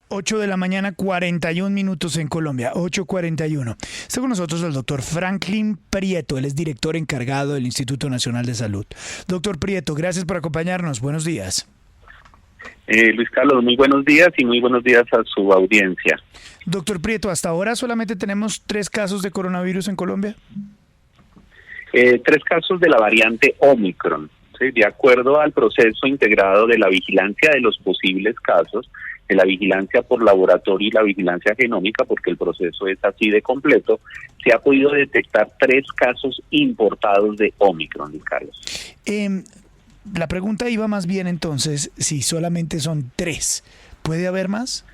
8 de la mañana, 41 minutos en Colombia, 8:41. Está con nosotros el doctor Franklin Prieto, él es director encargado del Instituto Nacional de Salud. Doctor Prieto, gracias por acompañarnos, buenos días. Luis Carlos, muy buenos días y muy buenos días a su audiencia. Doctor Prieto, hasta ahora solamente tenemos 3 casos de coronavirus en Colombia. 3 casos de la variante Omicron, ¿sí? De acuerdo al proceso integrado de la vigilancia de los posibles casos, de la vigilancia por laboratorio y la vigilancia genómica, porque el proceso es así de completo, se ha podido detectar 3 casos importados de Omicron, Luis Carlos. La pregunta iba más bien entonces, si solamente son 3, ¿puede haber más?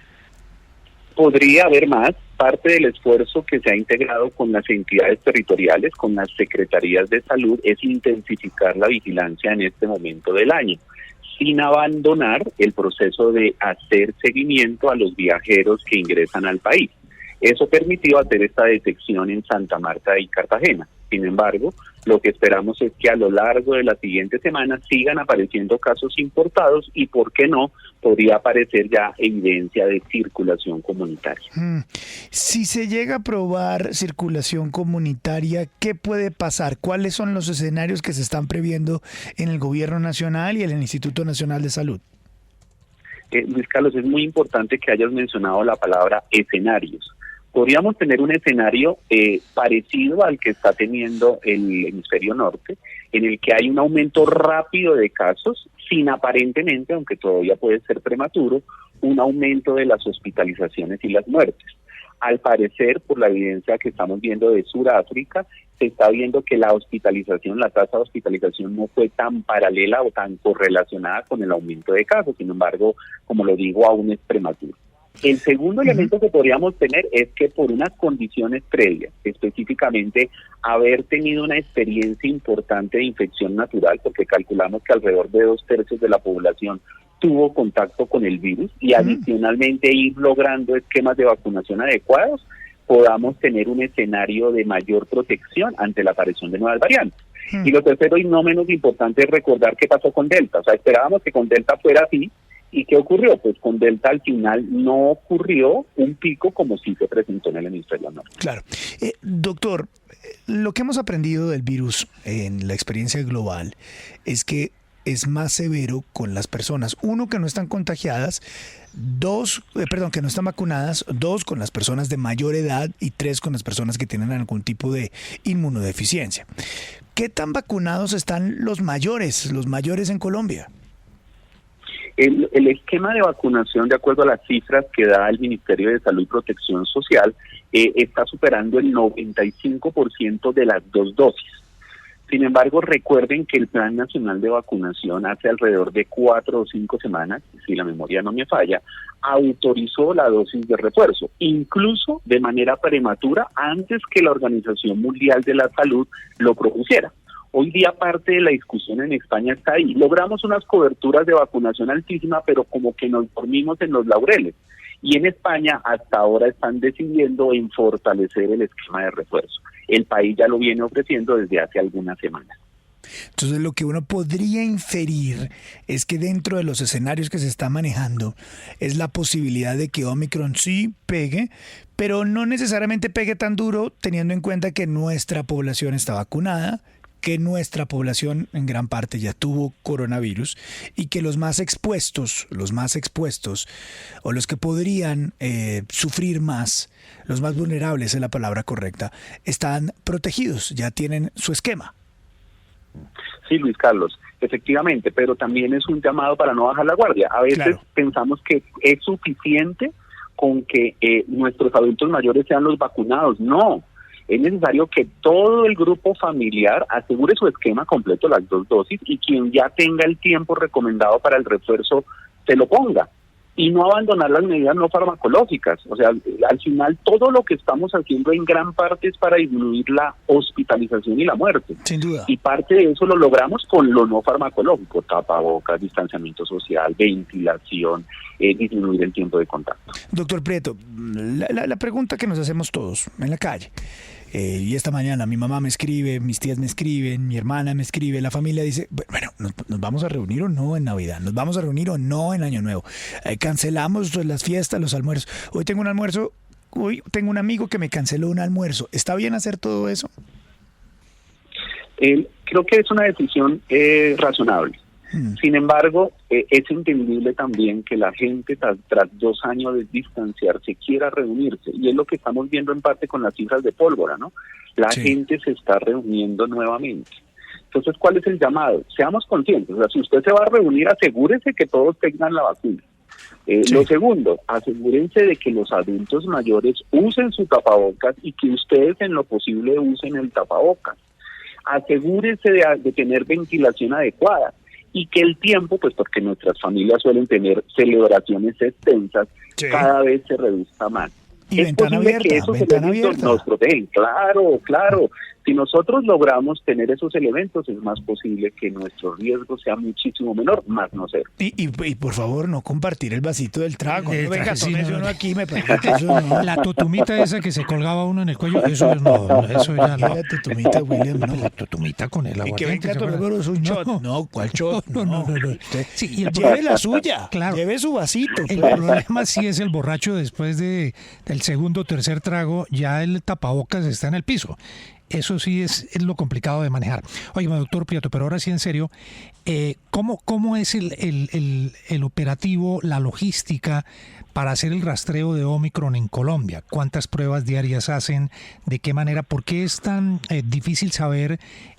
Podría haber más. Parte del esfuerzo que se ha integrado con las entidades territoriales, con las secretarías de salud, es intensificar la vigilancia en este momento del año, sin abandonar el proceso de hacer seguimiento a los viajeros que ingresan al país. Eso permitió hacer esta detección en Santa Marta y Cartagena. Sin embargo, lo que esperamos es que a lo largo de las siguientes semanas sigan apareciendo casos importados y, ¿por qué no?, podría aparecer ya evidencia de circulación comunitaria. Si se llega a probar circulación comunitaria, ¿qué puede pasar? ¿Cuáles son los escenarios que se están previendo en el Gobierno Nacional y en el Instituto Nacional de Salud? Luis Carlos, es muy importante que hayas mencionado la palabra escenarios. Podríamos tener un escenario parecido al que está teniendo el hemisferio norte, en el que hay un aumento rápido de casos, sin aparentemente, aunque todavía puede ser prematuro, un aumento de las hospitalizaciones y las muertes. Al parecer, por la evidencia que estamos viendo de Sudáfrica, se está viendo que la hospitalización, la tasa de hospitalización no fue tan paralela o tan correlacionada con el aumento de casos. Sin embargo, como lo digo, aún es prematuro. El segundo elemento que podríamos tener es que por unas condiciones previas, específicamente haber tenido una experiencia importante de infección natural, porque calculamos que alrededor de 2/3 de la población tuvo contacto con el virus, y adicionalmente ir logrando esquemas de vacunación adecuados, podamos tener un escenario de mayor protección ante la aparición de nuevas variantes. Y lo tercero y no menos importante es recordar qué pasó con Delta. O sea, esperábamos que con Delta fuera así. ¿Y qué ocurrió? Pues con Delta al final no ocurrió un pico como sí se presentó en el hemisferio norte. Claro. Doctor, lo que hemos aprendido del virus en la experiencia global es que es más severo con las personas, 1, que no están contagiadas, 2, que no están vacunadas, 2, con las personas de mayor edad y 3, con las personas que tienen algún tipo de inmunodeficiencia. ¿Qué tan vacunados están los mayores en Colombia? El esquema de vacunación, de acuerdo a las cifras que da el Ministerio de Salud y Protección Social, está superando el 95% de las 2 dosis. Sin embargo, recuerden que el Plan Nacional de Vacunación hace alrededor de 4 o 5 semanas, si la memoria no me falla, autorizó la dosis de refuerzo, incluso de manera prematura, antes que la Organización Mundial de la Salud lo propusiera. Hoy día parte de la discusión en España está ahí. Logramos unas coberturas de vacunación altísima, pero como que nos dormimos en los laureles. Y en España hasta ahora están decidiendo en fortalecer el esquema de refuerzo. El país ya lo viene ofreciendo desde hace algunas semanas. Entonces lo que uno podría inferir es que dentro de los escenarios que se está manejando es la posibilidad de que Omicron sí pegue, pero no necesariamente pegue tan duro, teniendo en cuenta que nuestra población está vacunada, que nuestra población en gran parte ya tuvo coronavirus y que los más expuestos o los que podrían sufrir más, los más vulnerables es la palabra correcta, están protegidos, ya tienen su esquema. Sí, Luis Carlos, efectivamente, pero también es un llamado para no bajar la guardia. A veces pensamos que es suficiente con que nuestros adultos mayores sean los vacunados. No. Es necesario que todo el grupo familiar asegure su esquema completo, las 2 dosis, y quien ya tenga el tiempo recomendado para el refuerzo, se lo ponga. Y no abandonar las medidas no farmacológicas. O sea, al final todo lo que estamos haciendo en gran parte es para disminuir la hospitalización y la muerte. Sin duda. Y parte de eso lo logramos con lo no farmacológico: tapabocas, distanciamiento social, ventilación, disminuir el tiempo de contacto. Doctor Prieto, la pregunta que nos hacemos todos en la calle, y esta mañana mi mamá me escribe, mis tías me escriben, mi hermana me escribe, la familia dice, bueno, ¿nos vamos a reunir o no en Navidad? ¿Nos vamos a reunir o no en Año Nuevo? ¿Cancelamos las fiestas, los almuerzos? Hoy tengo un amigo que me canceló un almuerzo. ¿Está bien hacer todo eso? Creo que es una decisión razonable. Sin embargo, es entendible también que la gente tras 2 años de distanciarse quiera reunirse, y es lo que estamos viendo en parte con las cifras de pólvora, ¿no? La gente se está reuniendo nuevamente. Entonces, ¿cuál es el llamado? Seamos conscientes, o sea, si usted se va a reunir, asegúrese que todos tengan la vacuna. Lo segundo, asegúrense de que los adultos mayores usen su tapabocas y que ustedes en lo posible usen el tapabocas. Asegúrense de tener ventilación adecuada. Y que el tiempo, pues porque nuestras familias suelen tener celebraciones extensas, cada vez se reduzca más. Y es ventana abierta, que esos elementos nos protegen. Claro. Si nosotros logramos tener esos elementos, es más posible que nuestro riesgo sea muchísimo menor, más no ser. Y por favor, no compartir el vasito del trago. No venga, tómese uno aquí, me permite. Eso no. La tutumita esa que se colgaba uno en el cuello, eso ya no. La tutumita, William, no. La tutumita con el aguardiente. Y que venga a tomarnos un shot. No, ¿cuál shot? No. Sí, y lleve la suya, claro. Lleve su vasito. El problema sí es el borracho después del segundo o tercer trago, ya el tapabocas está en el piso. Eso sí es lo complicado de manejar. Oye, doctor Prieto, pero ahora sí en serio, ¿cómo es el operativo, la logística para hacer el rastreo de Omicron en Colombia? ¿Cuántas pruebas diarias hacen? ¿De qué manera? ¿Por qué es tan difícil saber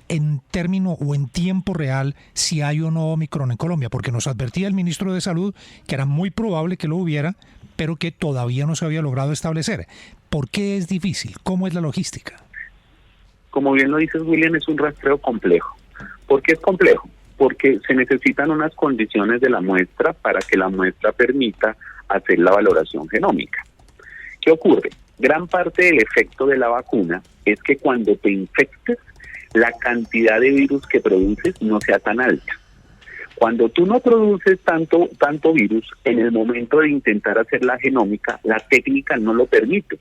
en término o en tiempo real si hay o no Omicron en Colombia? Porque nos advertía el ministro de Salud que era muy probable que lo hubiera, pero que todavía no se había logrado establecer. ¿Por qué es difícil? ¿Cómo es la logística? Como bien lo dices, William, es un rastreo complejo. ¿Por qué es complejo? Porque se necesitan unas condiciones de la muestra para que la muestra permita hacer la valoración genómica. ¿Qué ocurre? Gran parte del efecto de la vacuna es que cuando te infectes, la cantidad de virus que produces no sea tan alta. Cuando tú no produces tanto virus, en el momento de intentar hacer la genómica, la técnica no lo permite.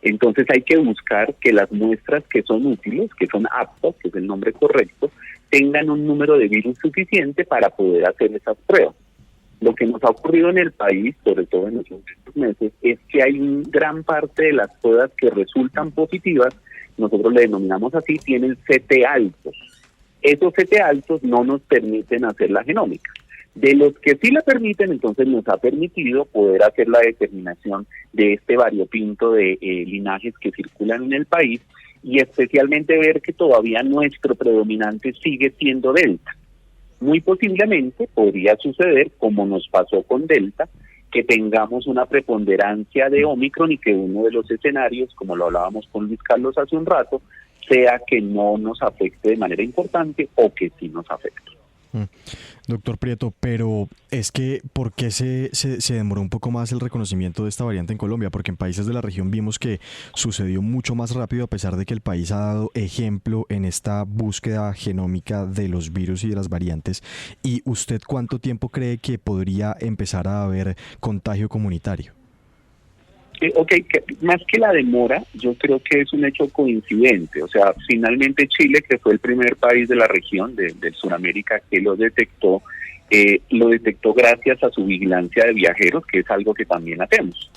Entonces hay que buscar que las muestras que son útiles, que son aptas, que es el nombre correcto, tengan un número de virus suficiente para poder hacer esas pruebas. Lo que nos ha ocurrido en el país, sobre todo en los últimos meses, es que hay gran parte de las pruebas que resultan positivas, nosotros le denominamos así, tienen CT altos. Esos CT altos no nos permiten hacer la genómica. De los que sí la permiten, entonces nos ha permitido poder hacer la determinación de este variopinto de linajes que circulan en el país y especialmente ver que todavía nuestro predominante sigue siendo Delta. Muy posiblemente podría suceder, como nos pasó con Delta, que tengamos una preponderancia de Omicron y que uno de los escenarios, como lo hablábamos con Luis Carlos hace un rato, sea que no nos afecte de manera importante o que sí nos afecte. Doctor Prieto, pero es que ¿por qué se demoró un poco más el reconocimiento de esta variante en Colombia? Porque en países de la región vimos que sucedió mucho más rápido a pesar de que el país ha dado ejemplo en esta búsqueda genómica de los virus y de las variantes. ¿Y usted cuánto tiempo cree que podría empezar a haber contagio comunitario? Más que la demora, yo creo que es un hecho coincidente. O sea, finalmente Chile, que fue el primer país de la región de Sudamérica que lo detectó gracias a su vigilancia de viajeros, que es algo que también hacemos,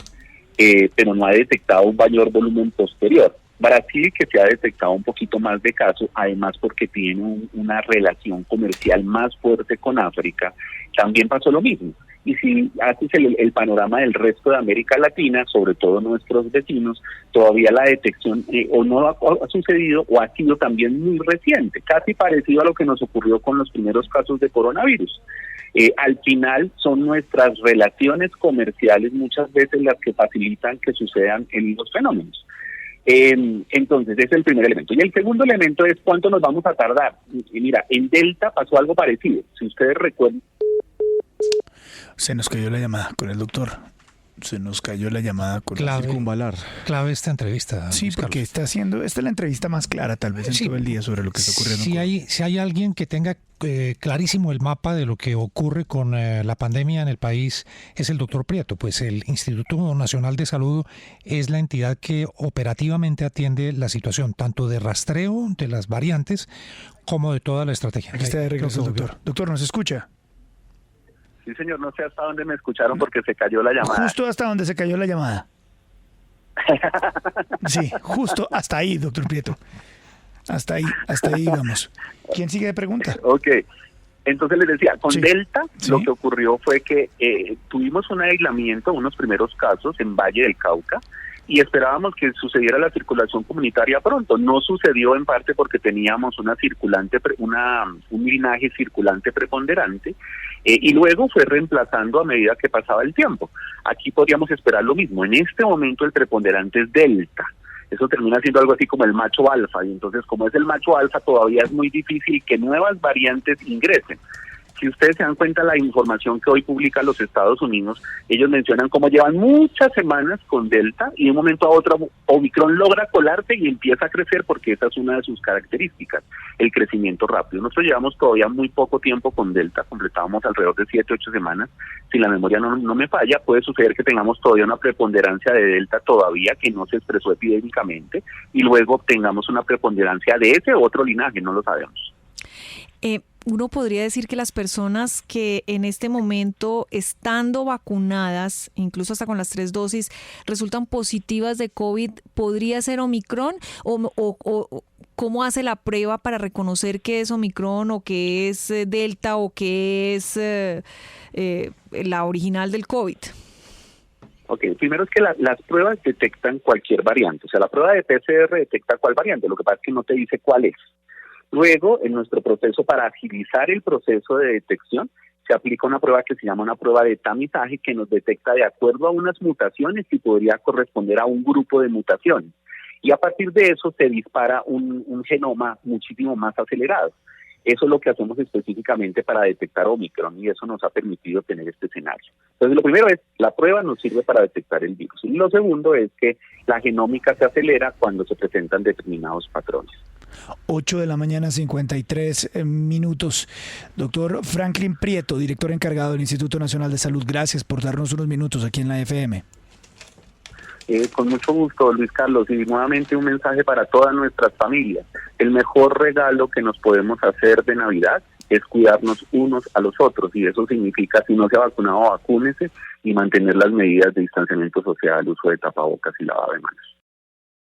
pero no ha detectado un mayor volumen posterior. Brasil, que se ha detectado un poquito más de casos, además porque tiene una relación comercial más fuerte con África, también pasó lo mismo. Y si haces el panorama del resto de América Latina, sobre todo nuestros vecinos, todavía la detección o no ha sucedido o ha sido también muy reciente, casi parecido a lo que nos ocurrió con los primeros casos de coronavirus. Al final son nuestras relaciones comerciales muchas veces las que facilitan que sucedan los fenómenos. Entonces, ese es el primer elemento. Y el segundo elemento es cuánto nos vamos a tardar. Y mira, en Delta pasó algo parecido. Si ustedes recuerdan... Se nos cayó la llamada con el doctor. Se nos cayó la llamada con Circunvalar. Clave esta entrevista. Sí, porque esta es la entrevista más clara tal vez en todo el día sobre lo que está ocurriendo. Si hay alguien que tenga clarísimo el mapa de lo que ocurre con la pandemia en el país, es el doctor Prieto. Pues el Instituto Nacional de Salud es la entidad que operativamente atiende la situación, tanto de rastreo de las variantes como de toda la estrategia. Aquí está de regreso, doctor. Doctor, ¿nos escucha? Sí, señor, no sé hasta dónde me escucharon porque se cayó la llamada. Justo hasta donde se cayó la llamada. Sí, justo hasta ahí, doctor Prieto. Hasta ahí vamos. ¿Quién sigue de pregunta? Ok, entonces les decía, con Delta lo que ocurrió fue que tuvimos un aislamiento, unos primeros casos en Valle del Cauca, y esperábamos que sucediera la circulación comunitaria pronto. No sucedió en parte porque teníamos un linaje circulante preponderante, y luego fue reemplazando a medida que pasaba el tiempo. Aquí podríamos esperar lo mismo. En este momento el preponderante es Delta. Eso termina siendo algo así como el macho alfa, y entonces como es el macho alfa todavía es muy difícil que nuevas variantes ingresen. Si ustedes se dan cuenta, la información que hoy publican los Estados Unidos, ellos mencionan cómo llevan muchas semanas con Delta y de un momento a otro Omicron logra colarse y empieza a crecer porque esa es una de sus características, el crecimiento rápido. Nosotros llevamos todavía muy poco tiempo con Delta, completábamos alrededor de 7-8 semanas. Si la memoria no me falla, puede suceder que tengamos todavía una preponderancia de Delta todavía que no se expresó epidémicamente y luego obtengamos una preponderancia de ese otro linaje, no lo sabemos. Uno podría decir que las personas que en este momento, estando vacunadas, incluso hasta con las 3 dosis, resultan positivas de COVID, ¿podría ser Omicron? ¿O cómo hace la prueba para reconocer que es Omicron o que es Delta o que es la original del COVID? Ok, primero es que las pruebas detectan cualquier variante. O sea, la prueba de PCR detecta cuál variante, lo que pasa es que no te dice cuál es. Luego, en nuestro proceso, para agilizar el proceso de detección, se aplica una prueba que se llama una prueba de tamizaje que nos detecta de acuerdo a unas mutaciones y podría corresponder a un grupo de mutaciones. Y a partir de eso se dispara un genoma muchísimo más acelerado. Eso es lo que hacemos específicamente para detectar Omicron y eso nos ha permitido tener este escenario. Entonces, lo primero es, la prueba nos sirve para detectar el virus. Y lo segundo es que la genómica se acelera cuando se presentan determinados patrones. 8 de la mañana, 53 minutos. Doctor Franklin Prieto, director encargado del Instituto Nacional de Salud, gracias por darnos unos minutos aquí en la FM. Con mucho gusto, Luis Carlos, y nuevamente un mensaje para todas nuestras familias. El mejor regalo que nos podemos hacer de Navidad es cuidarnos unos a los otros, y eso significa, si no se ha vacunado, vacúnese y mantener las medidas de distanciamiento social, uso de tapabocas y lavado de manos.